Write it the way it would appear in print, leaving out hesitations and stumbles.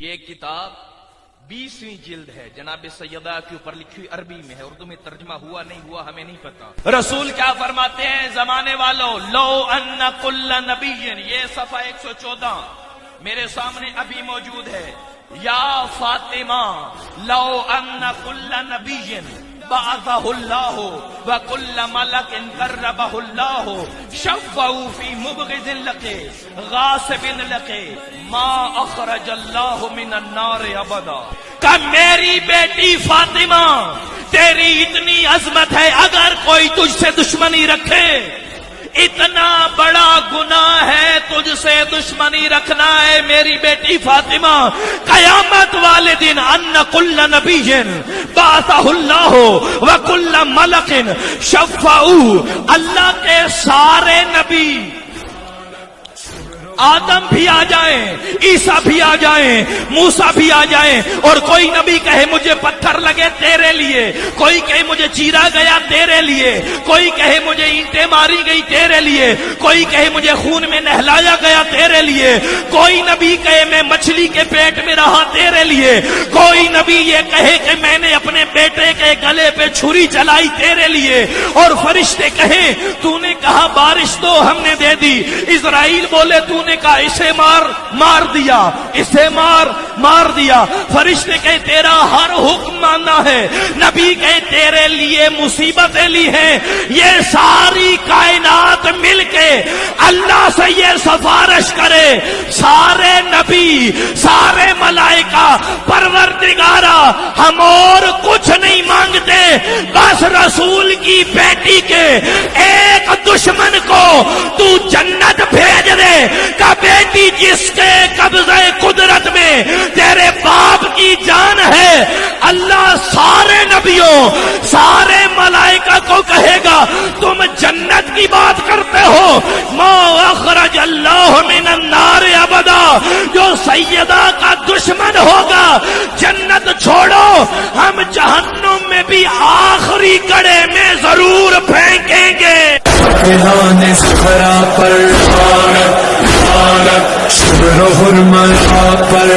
یہ کتاب 20ویں جلد ہے، جناب سیدہ کے اوپر لکھی ہوئی عربی میں ہے، اردو میں ترجمہ ہوا نہیں ہوا ہمیں نہیں پتا۔ رسول کیا فرماتے ہیں زمانے والوں، لو ان کل نبی، یہ صفحہ 114 میرے سامنے ابھی موجود ہے۔ یا فاطمہ لو ان کل نبی بعثہ اللہ وکل ملک قربہ اللہ شفعوا فی مبغض لک غاصب لک ما اخرج اللہ من النار ابدا۔ کہ میری بیٹی فاطمہ تیری اتنی عظمت ہے، اگر کوئی تجھ سے دشمنی رکھے، اتنا بڑا گناہ ہے تجھ سے دشمنی رکھنا ہے میری بیٹی فاطمہ، قیامت والے دن ان کل نبی بعثہ اللہ وکل ملک شفعوا، اللہ کے سارے نبی، آدم بھی آ جائیں، عیسیٰ بھی آ جائیں، موسیٰ بھی آ جائیں، اور کوئی نبی کہے مجھے پتھر لگے تیرے لیے، کوئی کہے مجھے چیرا گیا تیرے لیے، کوئی کہے مجھے اینٹیں ماری گئی تیرے لیے، کوئی کہے مجھے خون میں نہلایا گیا تیرے لیے، کوئی نبی کہے میں مچھلی کے پیٹ میں رہا تیرے لیے، کوئی نبی یہ کہے کہ میں نے اپنے بیٹے کے گلے پہ چھری چلائی تیرے لیے، اور فرشتے کہیں تو نے کہا بارش دو ہم نے دے دی، اسرائیل بولے تو نے کہا اسے مار دیا، اسے مار دیا، فرشتے کہے تیرا ہر حکم ماننا ہے، نبی کہے تیرے لیے مصیبتیں لی ہیں، یہ ساری کائنات مل کے اللہ سے یہ سفارش کرے، سارے نبی سارے ملائکہ پروردگارا ہم اور کچھ نہیں مانگتے، بس رسول کی بیٹی کے ایک دشمن کو تو جنت بھیج دے، کہ بیٹی جس کے قبضے قدرت میں تیرے باپ کی جان ہے، اللہ سارے نبیوں سارے ملائکہ کو کہے گا تم جنت کی بات کرتے ہو، ما اخرج اللہ من النار ابدا، جو سیدہ کا دشمن ہوگا جنت چھوڑو ہم جہنم میں بھی آخری کڑے میں ضرور پھینکیں گے۔ شبر و حرمت پر